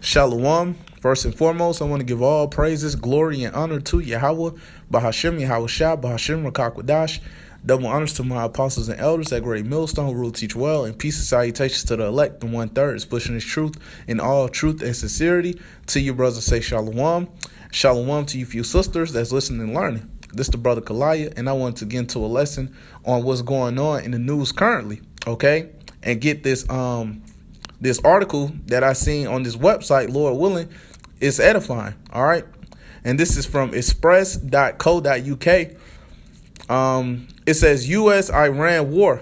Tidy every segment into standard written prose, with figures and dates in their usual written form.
Shalom. First and foremost, I want to give all praises, glory, and honor to Yahawah, Bahasham, Yahawashi, Bahasham, Qadash. Double honors to my apostles and elders, that great millstone who rule, teach well, and peace and salutations to the elect, the 1/3 is pushing his truth in all truth and sincerity. To you, brothers, say shalom. Shalom to you few sisters that's listening and learning. This is the brother Kalaya, and I want to get into a lesson on what's going on in the news currently, okay? And get this this article that I seen on this website, Lord willing, is edifying, all right? And this is from express.co.uk. It says, U.S.-Iran war.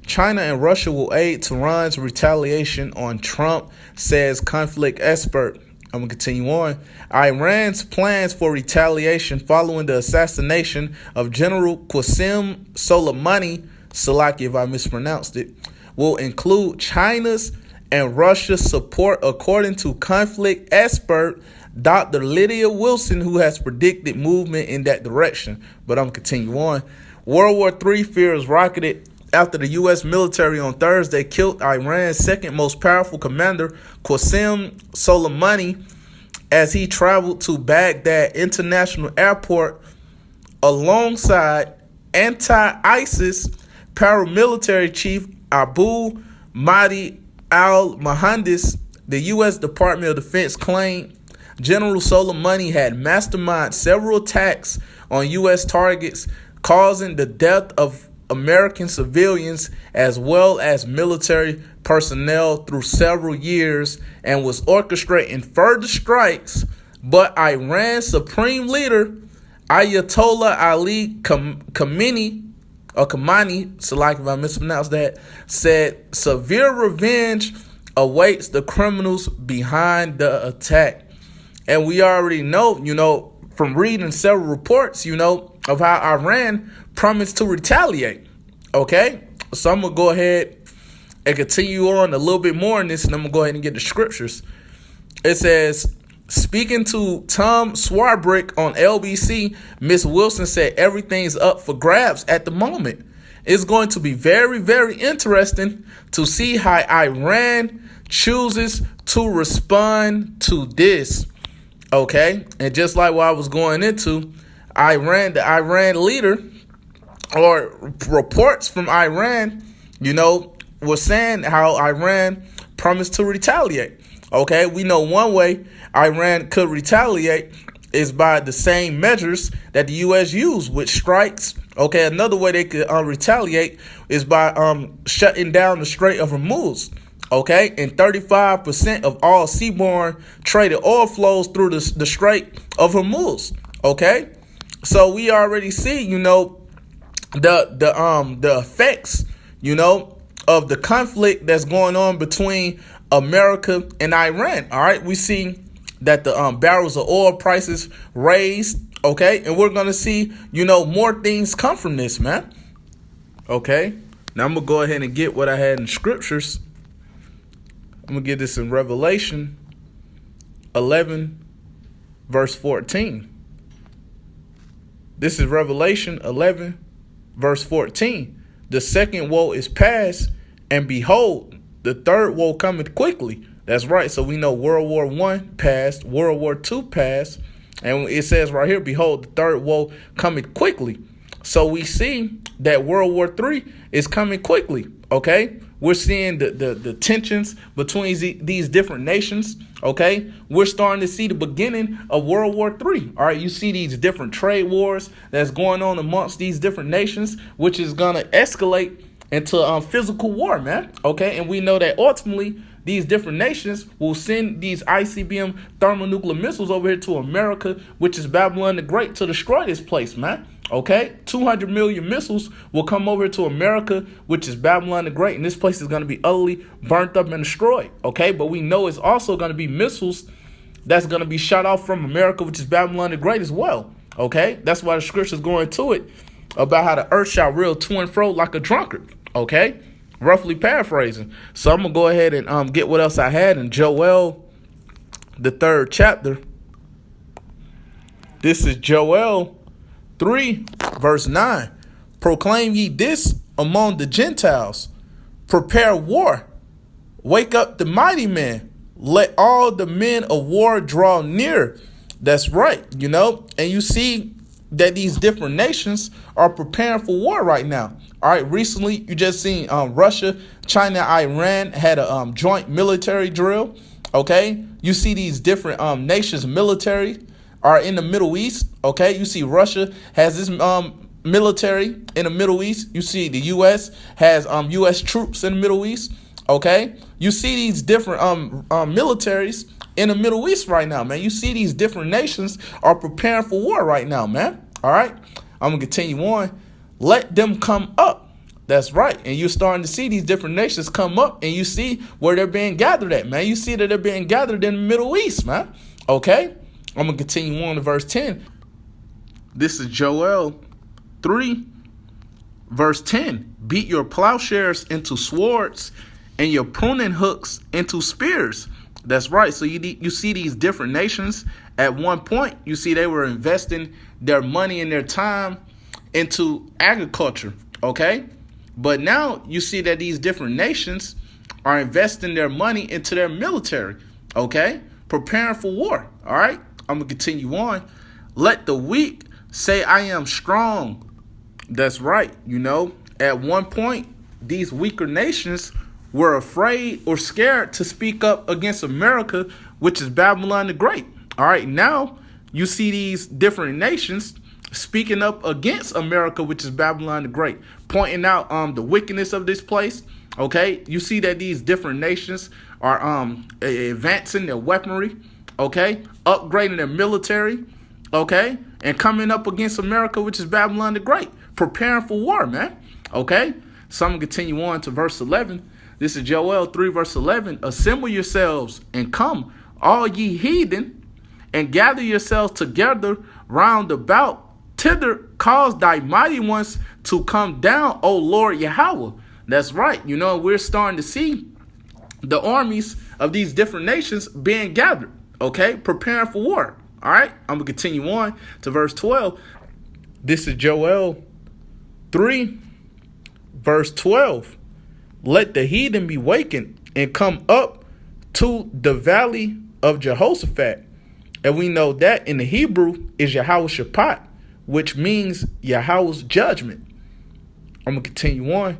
China and Russia will aid Tehran's retaliation on Trump, says conflict expert. I'm going to continue on. Iran's plans for retaliation following the assassination of General Qasem Soleimani, Salaki if I mispronounced it, will include China's and Russia's support, according to conflict expert Dr. Lydia Wilson, who has predicted movement in that direction. But I'm going to continue on. World War III fears rocketed after the U.S. military on Thursday killed Iran's second most powerful commander, Qasem Soleimani, as he traveled to Baghdad International Airport alongside anti-ISIS paramilitary chief Abu Mahdi al-Mohandis. The U.S. Department of Defense claimed General Soleimani had masterminded several attacks on U.S. targets, causing the death of American civilians as well as military personnel through several years, and was orchestrating further strikes. But Iran's supreme leader, Ayatollah Ali Khamenei, so like if I mispronounced that, said severe revenge awaits the criminals behind the attack. And we already know, from reading several reports, of how Iran promised to retaliate. Okay? So I'm going to go ahead and continue on a little bit more in this, and I'm going to go ahead and get the scriptures. It says, speaking to Tom Swarbrick on LBC, Miss Wilson said everything's up for grabs at the moment. It's going to be very, very interesting to see how Iran chooses to respond to this. Okay? And just like what I was going into, the Iran leader, or reports from Iran, was saying how Iran promised to retaliate. Okay, we know one way Iran could retaliate is by the same measures that the U.S. used with strikes. Okay, another way they could retaliate is by shutting down the Strait of Hormuz. Okay, and 35% of all seaborne traded oil flows through the Strait of Hormuz. Okay, so we already see, the effects, of the conflict that's going on between America and Iran. All right, we see that the barrels of oil prices raised. Okay, and we're gonna see, more things come from this, man. Okay, now I'm gonna go ahead and get what I had in scriptures. I'm gonna get this in Revelation 11, verse 14. This is Revelation 11, verse 14. The second woe is past, and behold, the third woe cometh quickly. That's right. So we know World War I passed, World War II passed, and it says right here, behold, the third woe cometh quickly. So we see that World War III is coming quickly. Okay, we're seeing the tensions between these different nations. Okay, we're starting to see the beginning of World War III. All right, you see these different trade wars that's going on amongst these different nations, which is gonna escalate into physical war, man. Okay, and we know that ultimately these different nations will send these ICBM thermonuclear missiles over here to America, which is Babylon the Great, to destroy this place, man. Okay, 200 million missiles will come over to America, which is Babylon the Great, and this place is going to be utterly burnt up and destroyed. Okay, but we know it's also going to be missiles that's going to be shot off from America, which is Babylon the Great as well. Okay, that's why the scriptures go into it about how the earth shall reel to and fro like a drunkard. Okay, roughly paraphrasing. So I'm gonna go ahead and get what else I had in Joel, the 3rd chapter. This is Joel 3, verse 9. Proclaim ye this among the Gentiles. Prepare war. Wake up the mighty men. let all the men of war draw near. That's right, and you see that these different nations are preparing for war right now. All right, recently you just seen Russia, China, Iran had a joint military drill. Okay, you see these different nations military are in the Middle East. Okay, you see Russia has this military in the Middle East. You see the U.S. has U.S. troops in the Middle East. Okay, you see these different militaries in the Middle East right now, man. You see these different nations are preparing for war right now, man. All right, I'm gonna continue on. Let them come up. That's right, and you're starting to see these different nations come up, and you see where they're being gathered at, man. You see that they're being gathered in the Middle East, man. Okay, I'm gonna continue on to verse 10. This is Joel 3, verse 10. Beat your plowshares into swords and your pruning hooks into spears. That's right. So you see these different nations at one point, you see they were investing their money and their time into agriculture. Okay. But now you see that these different nations are investing their money into their military. Okay. Preparing for war. All right. I'm going to continue on. Let the weak say, I am strong. That's right. At one point, these weaker nations were afraid or scared to speak up against America, which is Babylon the Great. All right, now you see these different nations speaking up against America, which is Babylon the Great, pointing out the wickedness of this place. Okay, you see that these different nations are advancing their weaponry, okay, upgrading their military, okay, and coming up against America, which is Babylon the Great, preparing for war, man. Okay, so I'm gonna continue on to verse 11. This is Joel 3, verse 11. Assemble yourselves and come, all ye heathen, and gather yourselves together round about. Thither cause thy mighty ones to come down, O Lord Yahawah. That's right. We're starting to see the armies of these different nations being gathered, okay, preparing for war. All right, I'm going to continue on to verse 12. This is Joel 3, verse 12. Let the heathen be wakened and come up to the valley of Jehoshaphat. And we know that in the Hebrew is Yahawashi, which means Yahweh's judgment. I'm going to continue on.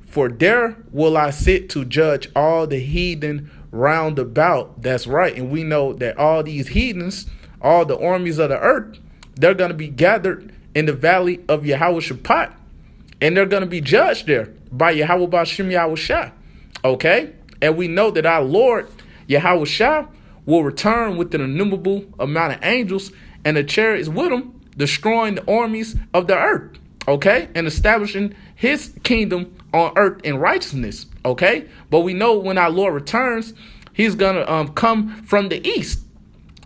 For there will I sit to judge all the heathen round about. That's right. And we know that all these heathens, all the armies of the earth, they're going to be gathered in the valley of Yahawashi. And they're going to be judged there by Yahawah Bahasham Yahawashi. Okay? And we know that our Lord Yahawashi will return with an innumerable amount of angels and the chariots with him, destroying the armies of the earth. Okay? And establishing his kingdom on earth in righteousness. Okay? But we know when our Lord returns, he's going to come from the east.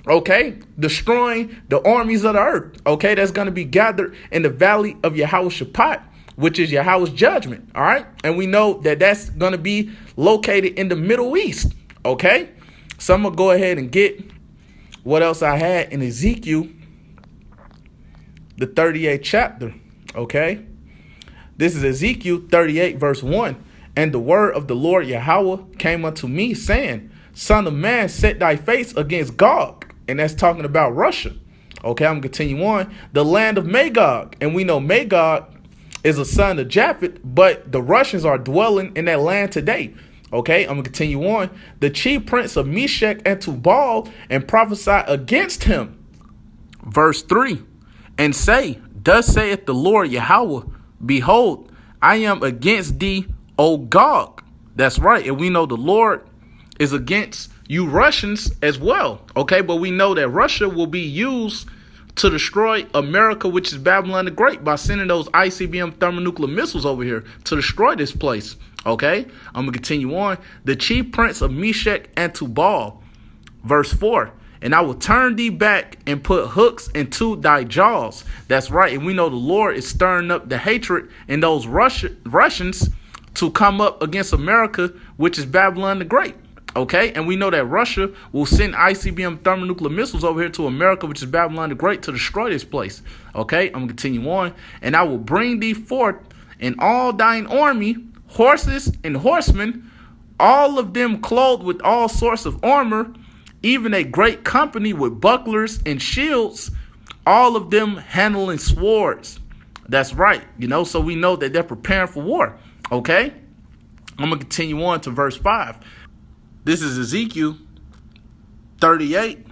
Okay? Destroying the armies of the earth. Okay? That's going to be gathered in the valley of Yahawashi, which is Yahweh's judgment, all right? And we know that that's going to be located in the Middle East, okay? So I'm going to go ahead and get what else I had in Ezekiel, the 38th chapter, okay? This is Ezekiel 38, verse 1. And the word of the Lord Yahawah came unto me, saying, Son of man, set thy face against Gog. And that's talking about Russia. Okay, I'm going to continue on. The land of Magog. And we know Magog is a son of Japheth, but the Russians are dwelling in that land today. Okay, I'm going to continue on. The chief prince of Meshech and Tubal, and prophesy against him. Verse 3. And say, Thus saith the Lord Yahawah, Behold, I am against thee, O Gog. That's right. And we know the Lord is against you Russians as well. Okay, but we know that Russia will be used to destroy America, which is Babylon the Great, by sending those ICBM thermonuclear missiles over here to destroy this place. Okay, I'm going to continue on. The chief prince of Meshech and Tubal, verse 4. And I will turn thee back and put hooks into thy jaws. That's right. And we know the Lord is stirring up the hatred in those Russians to come up against America, which is Babylon the Great. Okay, and we know that Russia will send ICBM thermonuclear missiles over here to America, which is Babylon the Great, to destroy this place. Okay, I'm going to continue on. And I will bring thee forth in all thine army, horses and horsemen, all of them clothed with all sorts of armor, even a great company with bucklers and shields, all of them handling swords. That's right, so we know that they're preparing for war, okay? I'm going to continue on to verse 5. This is Ezekiel 38,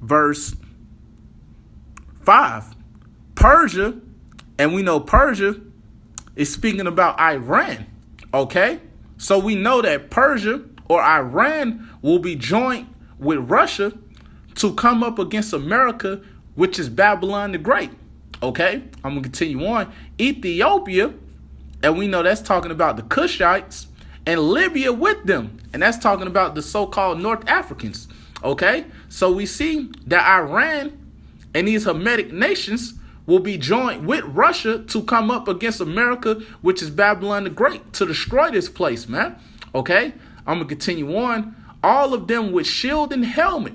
verse 5. Persia, and we know Persia is speaking about Iran, okay? So we know that Persia or Iran will be joined with Russia to come up against America, which is Babylon the Great, okay? I'm going to continue on. Ethiopia, and we know that's talking about the Cushites, and Libya with them, and that's talking about the so-called North Africans, okay? So we see that Iran and these Hamitic nations will be joined with Russia to come up against America, which is Babylon the Great, to destroy this place, man, okay? I'm going to continue on. All of them with shield and helmet.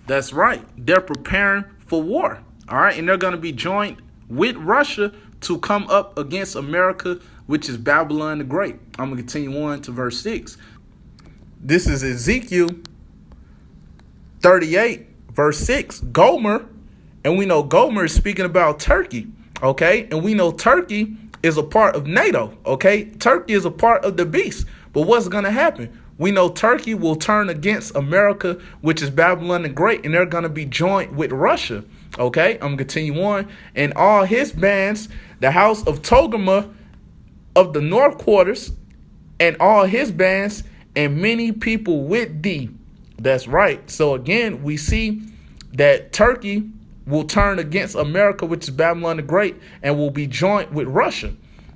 That's right. They're preparing for war, all right? And they're going to be joined with Russia to come up against America, which is Babylon the Great. I'm going to continue on to verse 6. This is Ezekiel 38, verse 6. Gomer, and we know Gomer is speaking about Turkey, okay? And we know Turkey is a part of NATO, okay? Turkey is a part of the beast. But what's going to happen? We know Turkey will turn against America, which is Babylon the Great, and they're going to be joined with Russia, okay? I'm going to continue on. And all his bands, the house of Togarmah of the north quarters, and all his bands, and many people with thee. That's right. So again, we see that Turkey will turn against America, which is Babylon the Great, and will be joined with Russia.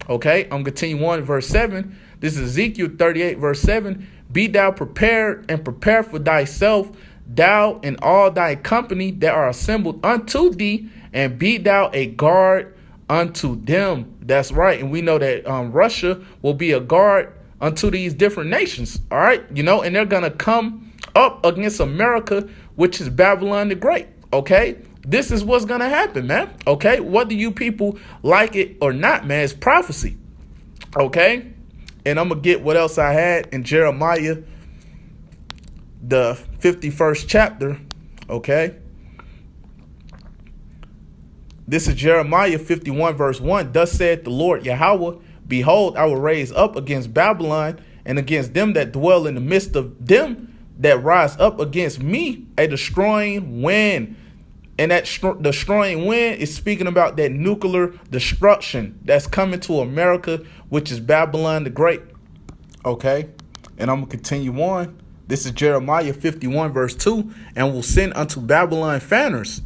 Okay, I'm continuing on verse 7. This is Ezekiel 38, verse 7. Be thou prepared, and prepare for thyself, thou and all thy company that are assembled unto thee, and be thou a guard unto them. That's right. And we know that Russia will be a guard unto these different nations. All right. And they're going to come up against America, which is Babylon the Great. Okay. This is what's going to happen, man. Okay. Whether you people like it or not, man, it's prophecy. Okay. And I'm going to get what else I had in Jeremiah, the 51st chapter. Okay. This is Jeremiah 51, verse 1. Thus saith the Lord Yahawah, behold, I will raise up against Babylon and against them that dwell in the midst of them that rise up against me a destroying wind. And that destroying wind is speaking about that nuclear destruction that's coming to America, which is Babylon the Great. Okay. And I'm going to continue on. This is Jeremiah 51, verse 2. And will send unto Babylon fanners.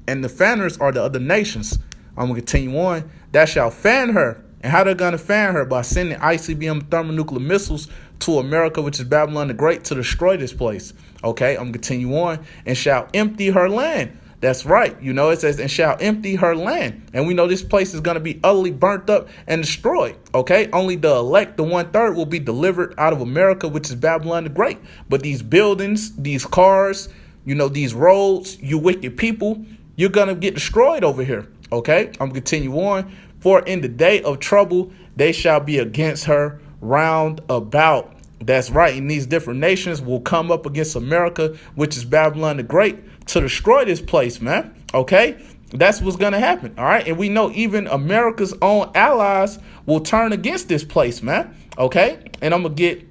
And the fanners are the other nations. I'm going to continue on. That shall fan her. And how they're going to fan her? By sending ICBM thermonuclear missiles to America, which is Babylon the Great, to destroy this place. Okay, I'm going to continue on. And shall empty her land. That's right. It says, and shall empty her land. And we know this place is going to be utterly burnt up and destroyed. Okay, only the elect, the 1/3, will be delivered out of America, which is Babylon the Great. But these buildings, these cars, these roads, you wicked people, you're going to get destroyed over here. Okay, I'm going to continue on. For in the day of trouble, they shall be against her round about. That's right. And these different nations will come up against America, which is Babylon the Great, to destroy this place, man. Okay, that's what's going to happen. All right. And we know even America's own allies will turn against this place, man. Okay. And I'm going to get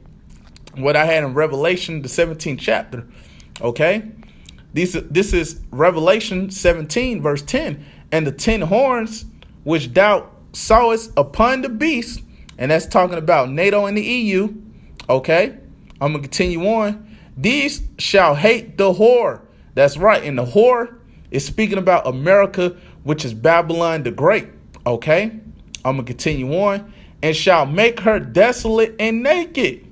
what I had in Revelation, the 17th chapter. Okay. This is Revelation 17, verse 10. And the 10 horns which thou sawest upon the beast, and that's talking about NATO and the EU. Okay, I'm going to continue on. These shall hate the whore. That's right. And the whore is speaking about America, which is Babylon the Great. Okay, I'm going to continue on. And shall make her desolate and naked.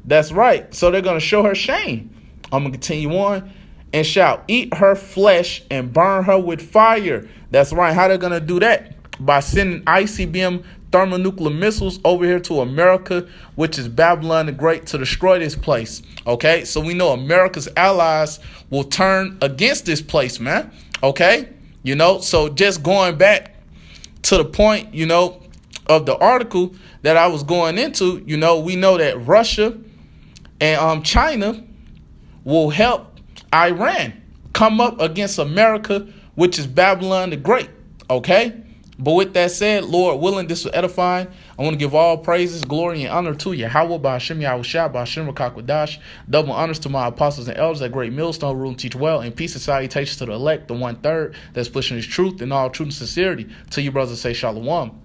That's right. So they're going to show her shame. I'm going to continue on. And shall eat her flesh and burn her with fire. That's right. How they're going to do that? By sending ICBM thermonuclear missiles over here to America, which is Babylon the Great, to destroy this place. Okay, so we know America's allies will turn against this place, man. Okay, so just going back to the point, of the article that I was going into, we know that Russia and China will help Iran come up against America, which is Babylon the Great. Okay? But with that said, Lord willing, this will edify. I want to give all praises, glory, and honor to Yahawah, Bahasham, Yahawashi, Bahasham, Qadash. Double honors to my apostles and elders at Great Millstone, rule and teach well. And peace and salutations to the elect, the 1/3 that's pushing his truth in all truth and sincerity. To you, brothers, say shalom.